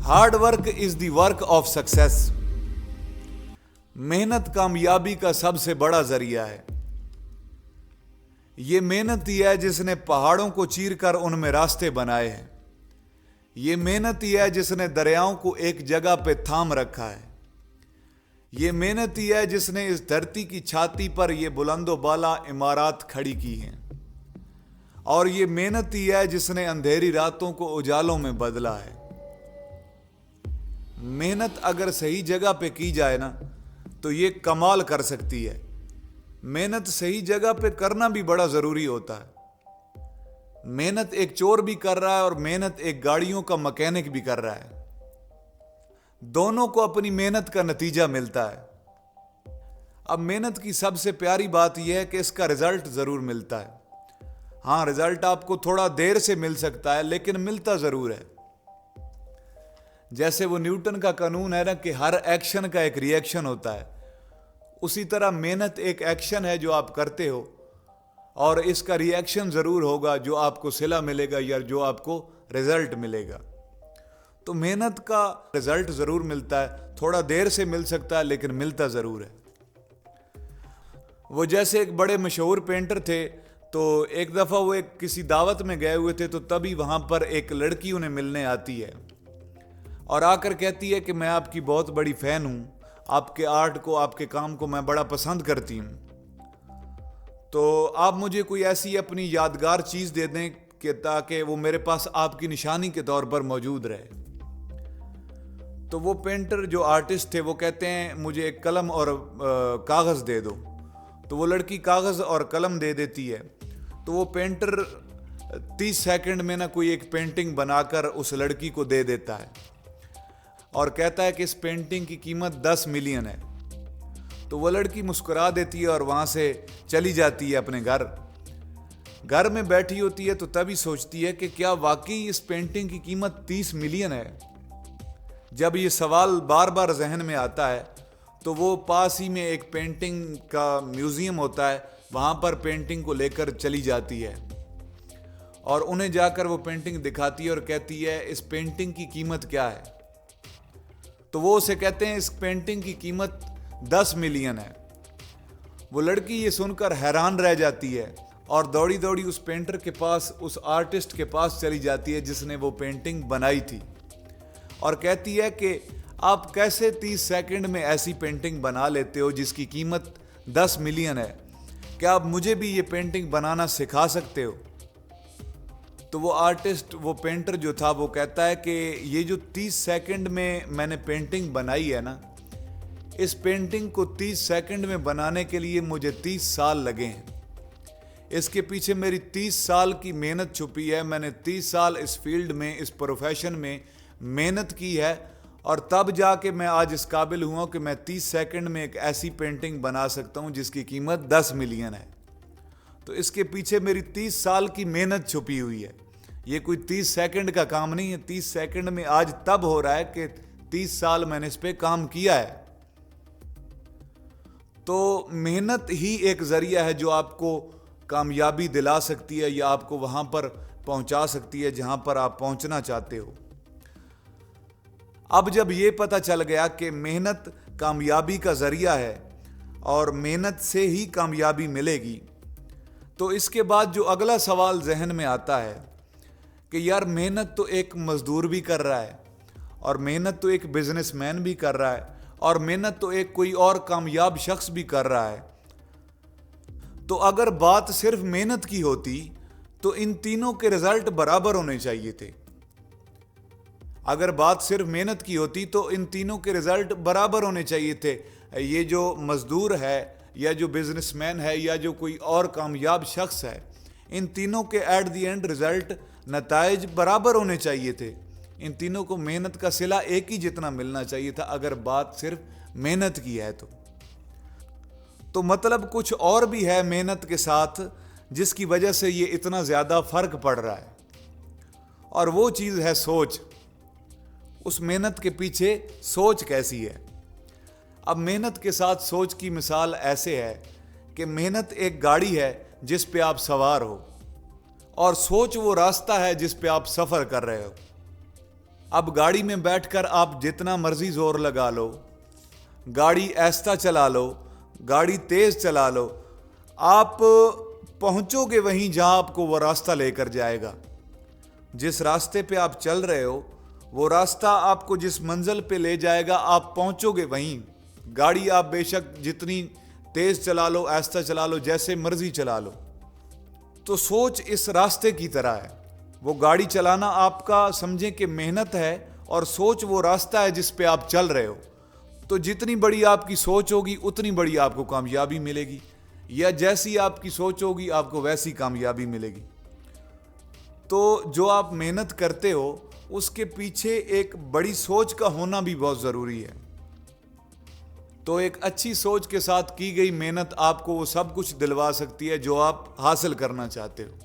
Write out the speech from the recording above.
Hard work is the work of success. मेहनत कामयाबी का सबसे बड़ा जरिया है। यह मेहनत ही है जिसने पहाड़ों को चीरकर उनमें रास्ते बनाए हैं। यह मेहनत ही है जिसने दरियाओं को एक जगह पे थाम रखा है। यह मेहनत ही है जिसने इस धरती की छाती पर यह बुलंदो बाला इमारत खड़ी की हैं। और यह मेहनत ही है जिसने अंधेरी रातों को उजालों में बदला है। मेहनत अगर सही जगह पे की जाए ना तो ये कमाल कर सकती है। मेहनत सही जगह पे करना भी बड़ा जरूरी होता है। मेहनत एक चोर भी कर रहा है और मेहनत एक गाड़ियों का मैकेनिक भी कर रहा है। दोनों को अपनी मेहनत का नतीजा मिलता है। अब मेहनत की सबसे प्यारी बात यह है कि इसका रिजल्ट जरूर मिलता है। हाँ, रिजल्ट आपको थोड़ा देर से मिल सकता है लेकिन मिलता जरूर है। जैसे वो न्यूटन का कानून है ना कि हर एक्शन का एक रिएक्शन होता है, उसी तरह मेहनत एक एक्शन है जो आप करते हो और इसका रिएक्शन जरूर होगा, जो आपको सिला मिलेगा या जो आपको रिजल्ट मिलेगा। तो मेहनत का रिजल्ट जरूर मिलता है, थोड़ा देर से मिल सकता है लेकिन मिलता जरूर है। वो जैसे एक बड़े मशहूर पेंटर थे, तो एक दफा वो एक किसी दावत में गए हुए थे, तो तभी वहां पर एक लड़की उन्हें मिलने आती है और आकर कहती है कि मैं आपकी बहुत बड़ी फैन हूं, आपके आर्ट को, आपके काम को मैं बड़ा पसंद करती हूं, तो आप मुझे कोई ऐसी अपनी यादगार चीज दे दें कि ताकि वो मेरे पास आपकी निशानी के तौर पर मौजूद रहे। तो वो पेंटर जो आर्टिस्ट थे वो कहते हैं मुझे एक कलम और कागज दे दो। तो वो लड़की कागज और कलम दे देती है। तो वो पेंटर 30 सेकंड में ना कोई एक पेंटिंग बनाकर उस लड़की को दे देता है और कहता है कि इस पेंटिंग की कीमत 10 मिलियन है। तो वो लड़की मुस्कुरा देती है और वहां से चली जाती है अपने घर। घर में बैठी होती है तो तभी सोचती है कि क्या वाकई इस पेंटिंग की कीमत 30 मिलियन है। जब ये सवाल बार बार जहन में आता है तो वो पास ही में एक पेंटिंग का म्यूजियम होता है, वहां पर पेंटिंग को लेकर चली जाती है और उन्हें जाकर वो पेंटिंग दिखाती है और कहती है इस पेंटिंग की कीमत क्या है। तो वो उसे कहते हैं इस पेंटिंग की कीमत 10 मिलियन है। वो लड़की ये सुनकर हैरान रह जाती है और दौड़ी दौड़ी उस पेंटर के पास, उस आर्टिस्ट के पास चली जाती है जिसने वो पेंटिंग बनाई थी और कहती है कि आप कैसे 30 सेकंड में ऐसी पेंटिंग बना लेते हो जिसकी कीमत 10 मिलियन है। क्या आप मुझे भी ये पेंटिंग बनाना सिखा सकते हो? तो वो आर्टिस्ट, वो पेंटर जो था, वो कहता है कि ये जो 30 सेकंड में मैंने पेंटिंग बनाई है ना, इस पेंटिंग को 30 सेकंड में बनाने के लिए मुझे 30 साल लगे हैं। इसके पीछे मेरी 30 साल की मेहनत छुपी है। मैंने 30 साल इस फील्ड में, इस प्रोफेशन में मेहनत की है और तब जाके मैं आज इस काबिल हुआ कि मैं 30 सेकंड में एक ऐसी पेंटिंग बना सकता हूं जिसकी कीमत 10 मिलियन है। तो इसके पीछे मेरी 30 साल की मेहनत छुपी हुई है। ये कोई 30 सेकंड का काम नहीं है। 30 सेकंड में आज तब हो रहा है कि 30 साल मैंने इस पे काम किया है। तो मेहनत ही एक जरिया है जो आपको कामयाबी दिला सकती है या आपको वहां पर पहुंचा सकती है जहां पर आप पहुंचना चाहते हो। अब जब ये पता चल गया कि मेहनत कामयाबी का जरिया है और मेहनत से ही कामयाबी मिलेगी, तो इसके बाद जो अगला सवाल जहन में आता है कि यार मेहनत तो एक मजदूर भी कर रहा है और मेहनत तो एक बिजनेसमैन भी कर रहा है और मेहनत तो एक कोई और कामयाब शख्स भी कर रहा है। तो अगर बात सिर्फ मेहनत की होती तो इन तीनों के रिजल्ट बराबर होने चाहिए थे। अगर बात सिर्फ मेहनत की होती तो इन तीनों के रिजल्ट बराबर होने चाहिए थे। ये जो मजदूर है या जो बिजनेसमैन है या जो कोई और कामयाब शख्स है, इन तीनों के एट द एंड रिजल्ट, नताइज बराबर होने चाहिए थे। इन तीनों को मेहनत का सिला एक ही जितना मिलना चाहिए था अगर बात सिर्फ मेहनत की है तो मतलब कुछ और भी है मेहनत के साथ जिसकी वजह से ये इतना ज्यादा फर्क पड़ रहा है और वो चीज है सोच। उस मेहनत के पीछे सोच कैसी है? अब मेहनत के साथ सोच की मिसाल ऐसे है कि मेहनत एक गाड़ी है जिस पे आप सवार हो और सोच वो रास्ता है जिस पे आप सफर कर रहे हो। अब गाड़ी में बैठकर आप जितना मर्जी जोर लगा लो, गाड़ी ऐसा चला लो, गाड़ी तेज चला लो, आप पहुंचोगे वहीं जहां आपको वो रास्ता लेकर जाएगा। जिस रास्ते पे आप चल रहे हो वो रास्ता आपको जिस मंजिल पे ले जाएगा आप पहुंचोगे वहीं। गाड़ी आप बेशक जितनी तेज चला लो, ऐसा चला लो, जैसे मर्जी चला लो। तो सोच इस रास्ते की तरह है। वो गाड़ी चलाना आपका समझें कि मेहनत है और सोच वो रास्ता है जिस पे आप चल रहे हो। तो जितनी बड़ी आपकी सोच होगी उतनी बड़ी आपको कामयाबी मिलेगी, या जैसी आपकी सोच होगी आपको वैसी कामयाबी मिलेगी। तो जो आप मेहनत करते हो उसके पीछे एक बड़ी सोच का होना भी बहुत ज़रूरी है। तो एक अच्छी सोच के साथ की गई मेहनत आपको वो सब कुछ दिलवा सकती है जो आप हासिल करना चाहते हो।